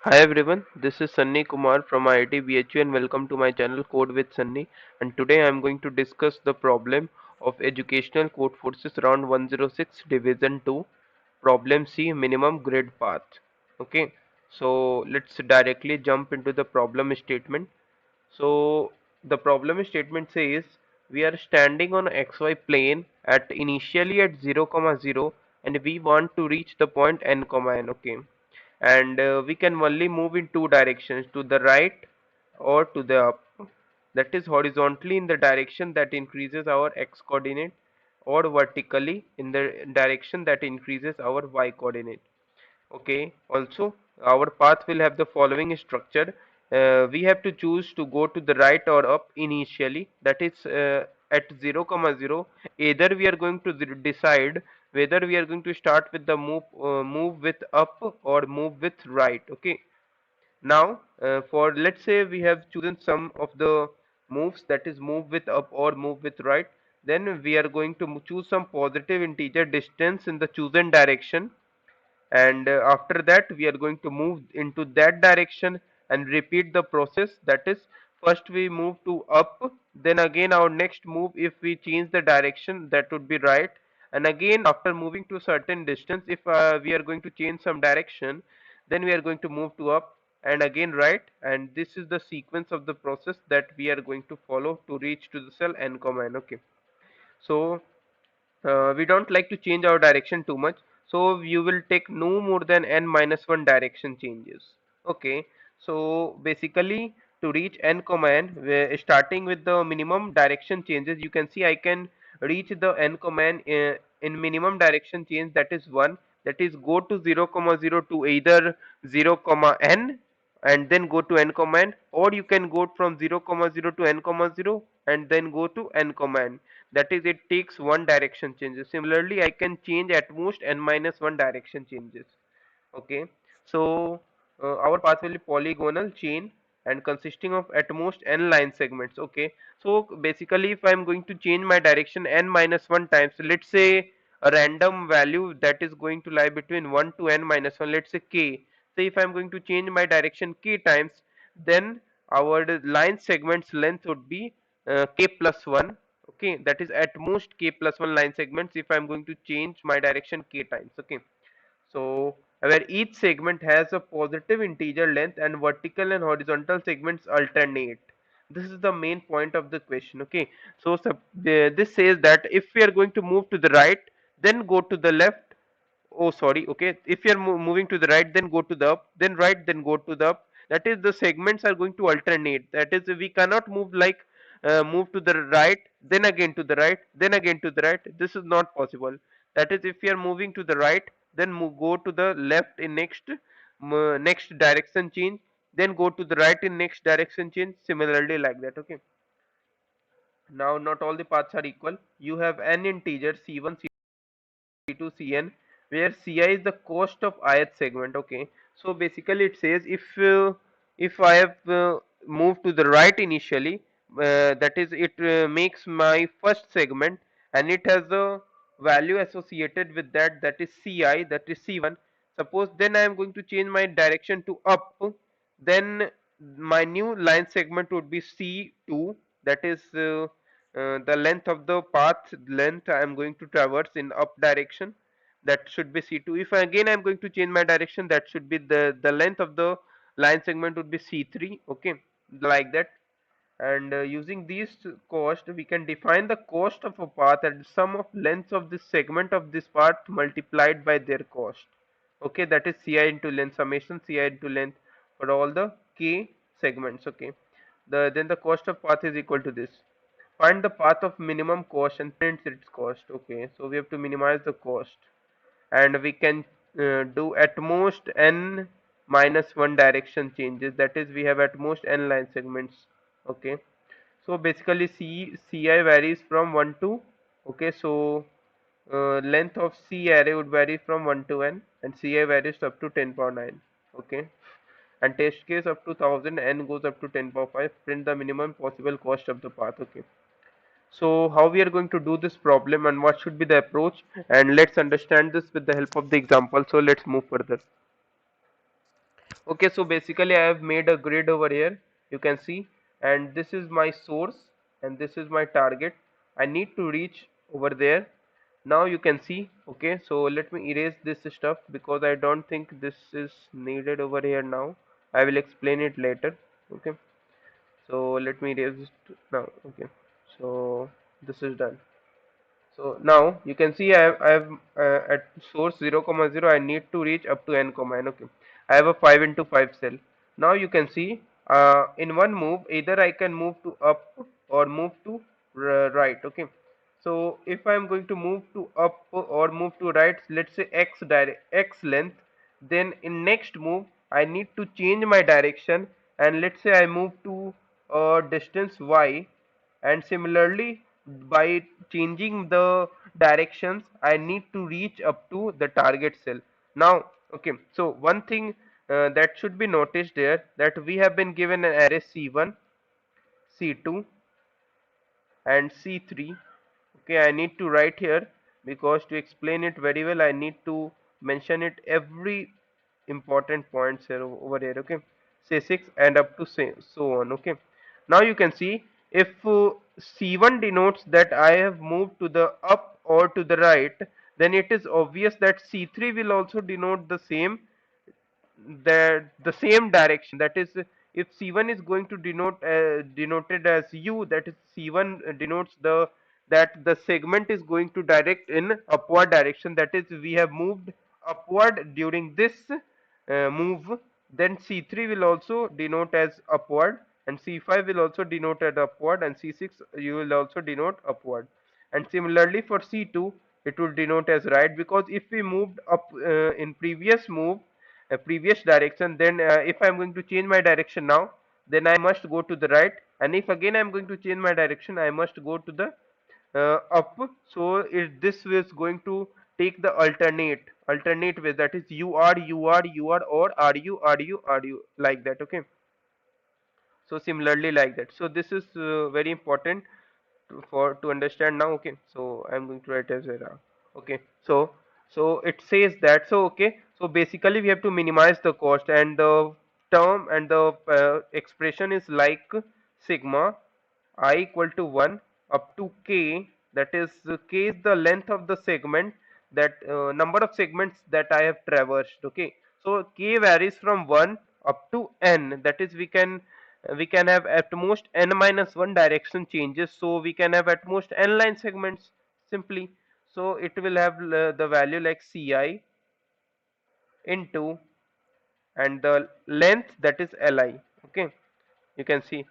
Hi everyone, this is Sunny Kumar from IIT BHU and welcome to my channel Code with Sunny, and today I am going to discuss the problem of Educational Code Forces Round 106 Division 2 Problem C Minimum Grid Path. Okay, so let's directly jump into the problem statement. So the problem statement says we are standing on xy plane at initially at 0, 0 and we want to reach the point n, n. Okay, and we can only move in two directions, to the right or to the up, that is horizontally in the direction that increases our x coordinate or vertically in the direction that increases our y coordinate. Okay, also our path will have the following structure. We have to choose to go to the right or up initially, that is at 0, 0. Either we are going to decide whether we are going to start with the move with up or move with right. Okay, now for let's say we have chosen some of the moves, that is move with up or move with right, then we are going to choose some positive integer distance in the chosen direction, and after that we are going to move into that direction and repeat the process. That is, first we move to up, then again our next move, if we change the direction, that would be right, and again after moving to certain distance, if we are going to change some direction, then we are going to move to up and again right, and this is the sequence of the process that we are going to follow to reach to the cell n, n. Okay, so we don't like to change our direction too much, so you will take no more than n minus 1 direction changes. Okay, so basically to reach n comma n, starting with the minimum direction changes, you can see I can reach the n comma n in minimum direction change, that is 1, that is go to 0 comma 0 to either 0 comma n and then go to n comma n, or you can go from 0 comma 0 to n comma 0 and then go to n comma n, that is it takes one direction changes. Similarly I can change at most n minus 1 direction changes. Okay, so our path will be polygonal chain and consisting of at most n line segments. Okay, so basically if I'm going to change my direction n minus 1 times, let's say a random value that is going to lie between 1 to n minus 1, let's say k. So if I'm going to change my direction k times, then our line segments length would be k plus 1. Okay, that is at most k plus 1 line segments if I'm going to change my direction k times. Okay, so where each segment has a positive integer length and vertical and horizontal segments alternate. This is the main point of the question. Okay, so this says that if we are going to move to the right, then go to the left. Oh, sorry. Okay, if you are moving to the right, then go to the up, then right, then go to the up. That is, the segments are going to alternate. That is, we cannot move like move to the right, then again to the right, then again to the right. This is not possible. That is, if you are moving to the right, then go to the left in next direction change, then go to the right in next direction change. Similarly, like that. Okay. Now, not all the paths are equal. You have n integers c1, c2, cn, where ci is the cost of ith segment. Okay, so basically it says if I have moved to the right initially, that is it makes my first segment and it has a value associated with that, that is ci, that is c1. Suppose then I am going to change my direction to up, then my new line segment would be c2, that is the length of the path length I am going to traverse in up direction, that should be c2. If again I am going to change my direction, that should be the length of the line segment would be c3. Okay, like that. And using these cost, we can define the cost of a path as the sum of lengths of this segment of this path multiplied by their cost. Okay, that is ci into length, summation ci into length for all the k segments. Okay, then the cost of path is equal to this. Find the path of minimum cost and print its cost. Okay, so we have to minimize the cost, and we can do at most n minus 1 direction changes, that is we have at most n line segments. Okay, so basically ci varies from 1 to, okay, so length of c array would vary from 1 to n and ci varies up to 10 power 9. Okay, and test case up to 1000, n goes up to 10 power 5. Print the minimum possible cost of the path. Okay, so how we are going to do this problem and what should be the approach, and let's understand this with the help of the example. So let's move further. Okay, so basically I have made a grid over here, you can see, and this is my source and this is my target. I need to reach over there. Now you can see. Okay, so let me erase this stuff because I don't think this is needed over here now. I will explain it later. Okay, so let me erase it now. Okay, so this is done. So now you can see I have at source 0 comma 0 I need to reach up to n comma n. Okay, I have a 5 into 5 cell. Now you can see in one move either I can move to up or move to right. Okay, so if I am going to move to up or move to right, let's say x length, then in next move I need to change my direction, and let's say I move to distance y, and similarly by changing the directions I need to reach up to the target cell. Now okay, so one thing that should be noticed there, that we have been given an array c1, c2 and c3. Okay, I need to write here because to explain it very well I need to mention it every important points here over here. Okay, say 6 and up to say so on. Okay, now you can see if c1 denotes that I have moved to the up or to the right, then it is obvious that c3 will also denote the same, the same direction. That is, if c1 is going to denoted as u, that is c1 denotes that the segment is going to direct in upward direction, that is we have moved upward during this move. Then c3 will also denote as upward, and c5 will also denote as upward, and c6 you will also denote upward. And similarly for c2 it will denote as right, because if we moved up in previous move, a previous direction, then if I'm going to change my direction now, then I must go to the right, and if again I'm going to change my direction, I must go to the up. So this is going to take the alternate way, that is you are or are you like that. Okay, so similarly like that. So this is very important to understand now. Okay, so I'm going to write as error. Okay, so it says that, so okay, so basically we have to minimize the cost, and the term and the expression is like sigma I equal to 1 up to k, that is k is the length of the segment, that number of segments that I have traversed. Okay, so k varies from 1 up to n, that is we can have at most n minus 1 direction changes, so we can have at most n line segments simply. So it will have the value like ci into, and the length, that is li. Okay, you can see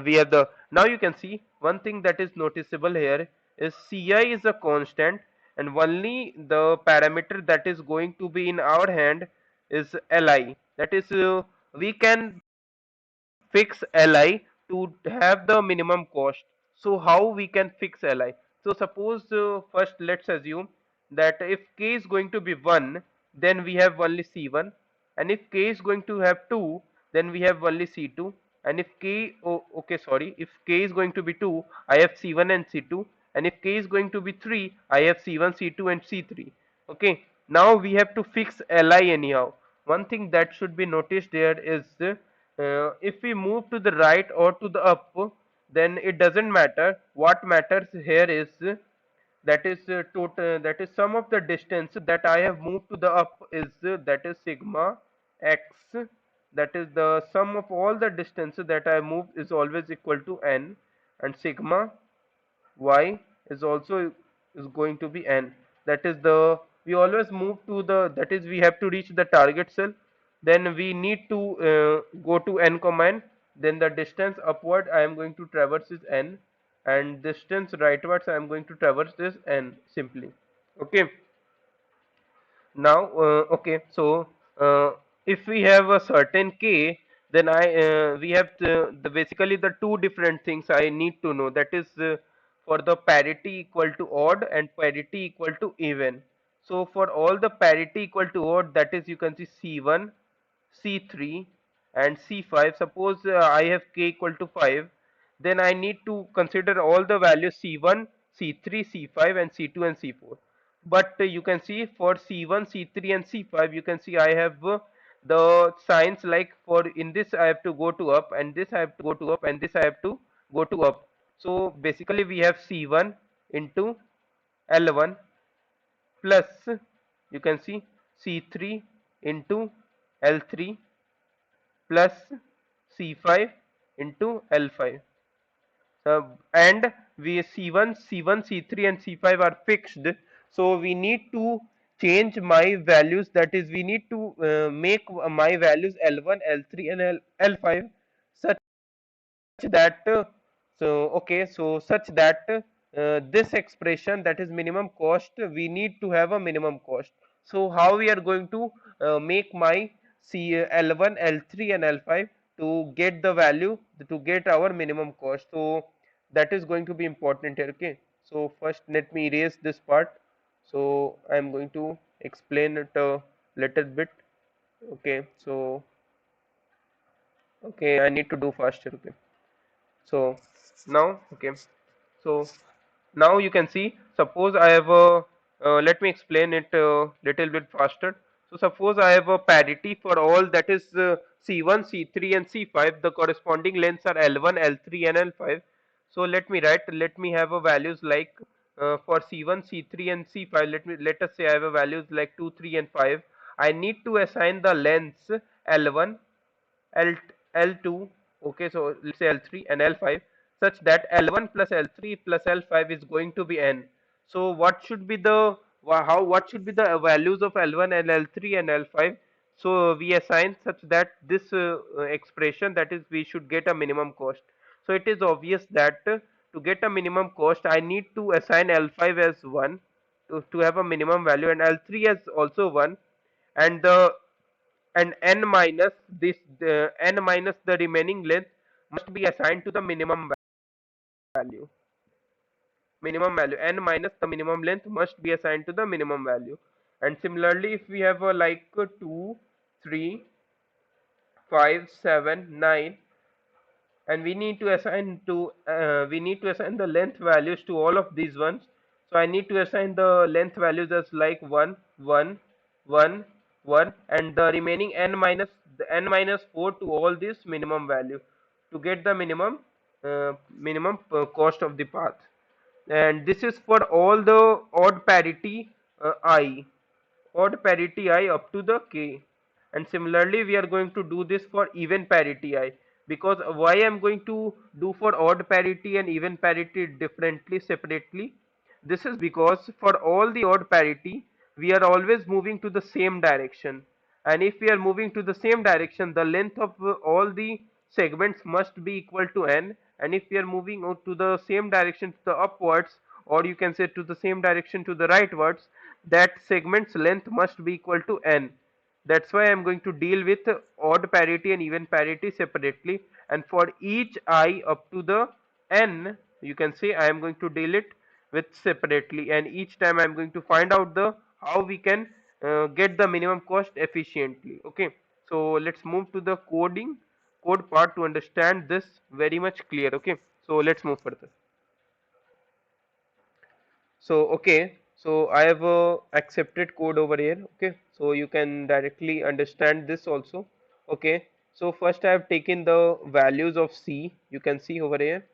we have the, now you can see one thing that is noticeable here is ci is a constant, and only the parameter that is going to be in our hand is li, that is we can fix li to have the minimum cost. So how we can fix li? So suppose first let's assume that if k is going to be 1, then we have only c1, and if k is going to have 2, then we have only c2, and if k, oh, okay, sorry, if k is going to be 2, I have c1 and c2, and if k is going to be 3, I have c1, c2 and c3. Okay, now we have to fix li anyhow. One thing that should be noticed there is if we move to the right or to the up, then it doesn't matter. What matters here is that is total, that is sum of the distance that I have moved to the up is that is sigma x, that is the sum of all the distance that I moved is always equal to n, and sigma y is also is going to be n, that is the, we always move to the, that is we have to reach the target cell, then we need to go to n comma n, then the distance upward I am going to traverse is n, and distance rightwards I am going to traverse is n simply. Okay, now okay, so if we have a certain k, then I we have the basically the two different things I need to know, that is for the parity equal to odd and parity equal to even. So for all the parity equal to odd, that is you can see c1, c3 and c5, suppose I have k equal to 5, then I need to consider all the values c1, c3, c5 and c2 and c4. But you can see for c1, c3 and c5, you can see I have the signs, like for in this I have to go to up, and this I have to go to up, and this I have to go to up. So basically we have C1 into L1 plus, you can see, C3 into L3 plus C5 into L5. And we C1, C3 and C5 are fixed, so we need to change my values, that is we need to make my values L1, L3 and L5 such that such that this expression, that is minimum cost, we need to have a minimum cost. So how we are going to make my L1, L3 and L5 to get the value, to get our minimum cost? So that is going to be important here. Okay, so first let me erase this part. So I am going to explain it a little bit. Okay, so okay, I need to do faster. Okay, so now, okay, so now you can see, suppose I have a let me explain it a little bit faster. So suppose I have a parity for all, that is C1, C3 and C5, the corresponding lengths are L1, L3 and L5. So let me have a values like for C1, C3 and C5, let us say I have a values like 2, 3 and 5. I need to assign the lengths L1, L L2, okay, so let's say L3 and L5, such that L1 plus L3 plus L5 is going to be n. So what should be the values of L1 and L3 and L5? So we assign such that this expression, that is we should get a minimum cost. So it is obvious that to get a minimum cost I need to assign L5 as 1 to have a minimum value, and L3 as also 1, and the and n minus n minus the remaining length must be assigned to the value minimum value n minus the minimum length must be assigned to the minimum value. And similarly, if we have a like 2, 3, 5, 7, 9, and we need to assign the length values to all of these ones. So I need to assign the length values as like 1, 1, 1, 1, and the remaining n minus 4 to all this minimum value to get the minimum cost of the path. And this is for all the odd parity I odd parity I up to the k. And similarly we are going to do this for even parity I, because why I am going to do for odd parity and even parity differently, separately? This is because for all the odd parity we are always moving to the same direction, and if we are moving to the same direction, the length of all the segments must be equal to n. And if we are moving to the same direction to the upwards, or you can say to the same direction to the rightwards, that segment's length must be equal to n. That's why I'm going to deal with odd parity and even parity separately, and for each I up to the n, you can say I am going to deal it with separately, and each time I'm going to find out the how we can get the minimum cost efficiently. Okay, so let's move to the code part to understand this very much clear. Okay, so let's move further. So okay, so I have accepted code over here. Okay, so you can directly understand this also. Okay, so first I have taken the values of C, you can see over here.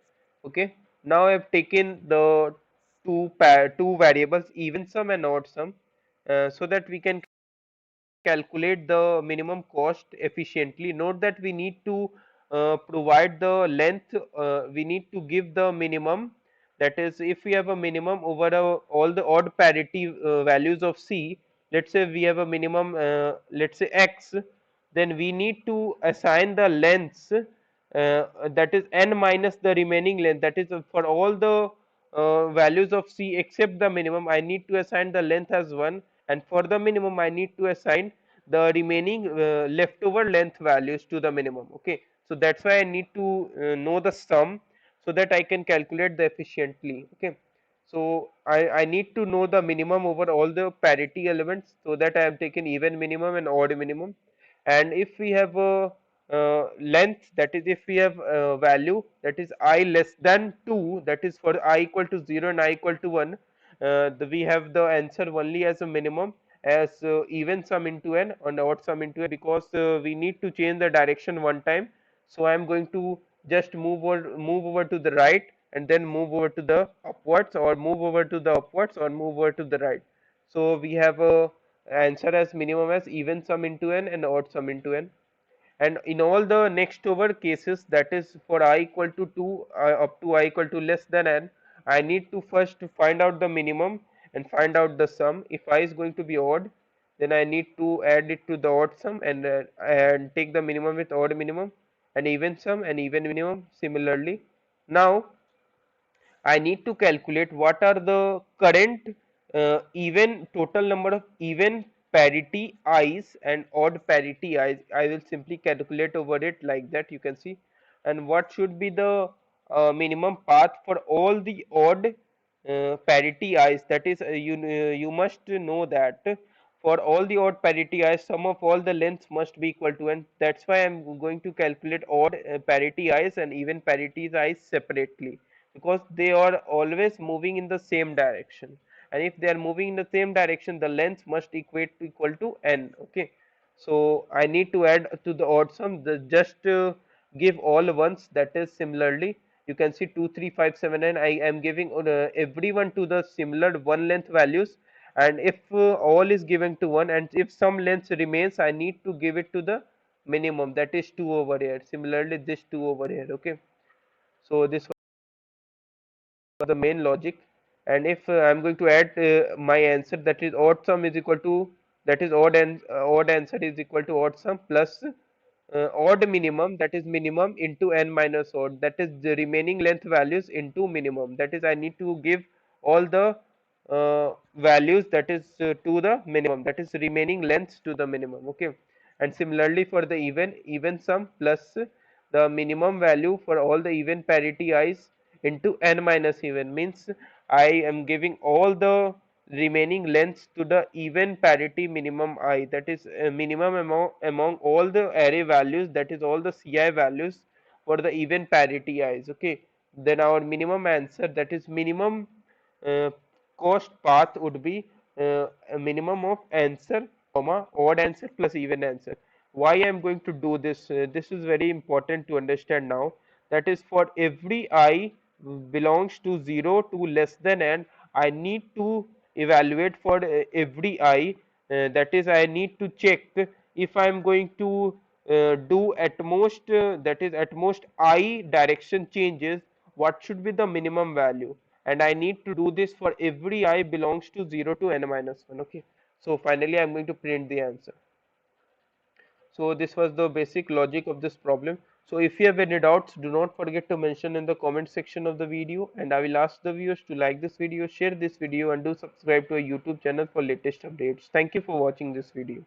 Okay, now I have taken the two variables, even sum and odd sum, so that we can calculate the minimum cost efficiently. Note that we need to provide the length, we need to give the minimum, that is if we have a minimum over all the odd parity values of C, let's say we have a minimum, let's say x, then we need to assign the lengths, that is n minus the remaining length, that is for all the values of C except the minimum, I need to assign the length as 1, and for the minimum I need to assign the remaining leftover length values to the minimum. Okay, so that's why I need to know the sum so that I can calculate the efficiently. Okay, so I need to know the minimum over all the parity elements, so that I have taken even minimum and odd minimum. And if we have a length, that is if we have a value that is I less than 2, that is for I equal to 0 and I equal to 1, we have the answer only as a minimum, as even sum into n and odd sum into n, because we need to change the direction one time. So I am going to just move over to the right, and then move over to the upwards, or move over to the upwards, or move over to the right. So we have a answer as minimum as even sum into n and odd sum into n. And in all the next over cases, that is for I equal to 2 up to I equal to less than n, I need to first find out the minimum and find out the sum. If I is going to be odd, then I need to add it to the odd sum, and take the minimum with odd minimum, and even sum and even minimum similarly. Now I need to calculate what are the current even total number of even parity i's and odd parity i's. I will simply calculate over it like that, you can see. And what should be the minimum path for all the odd parity i's, that is you must know that for all the odd parity i's, sum of all the lengths must be equal to n. That's why I'm going to calculate odd parity i's and even parity i's separately, because they are always moving in the same direction, and if they are moving in the same direction, the length must equate to equal to n. Okay, so I need to add to the odd sum, just give all ones, that is similarly you can see 2 3 5 7 9, I am giving everyone to the similar one length values, and if all is given to 1, and if some length remains, I need to give it to the minimum, that is 2 over here, similarly this 2 over here. Okay, so this the main logic. And if I'm going to add my answer, that is odd sum is equal to, that is odd, and odd answer is equal to odd sum plus odd minimum, that is minimum into n minus odd, that is the remaining length values into minimum, that is I need to give all the values, that is to the minimum, that is remaining lengths to the minimum. Okay, and similarly for the even sum plus the minimum value for all the even parity i's into n minus even, means I am giving all the remaining lengths to the even parity minimum I, that is minimum among all the array values, that is all the ci values for the even parity i's. Okay, then our minimum answer, that is minimum uh, cost path would be a minimum of answer comma odd answer plus even answer. Why I am going to do this, this is very important to understand now, that is for every I belongs to 0 to less than n, I need to evaluate for every I, that is I need to check if I am going to do at most that is at most I direction changes, what should be the minimum value, and I need to do this for every I belongs to 0 to n minus 1. Okay, so finally I'm going to print the answer. So this was the basic logic of this problem. So if you have any doubts, do not forget to mention in the comment section of the video, and I will ask the viewers to like this video, share this video, and do subscribe to our YouTube channel for latest updates. Thank you for watching this video.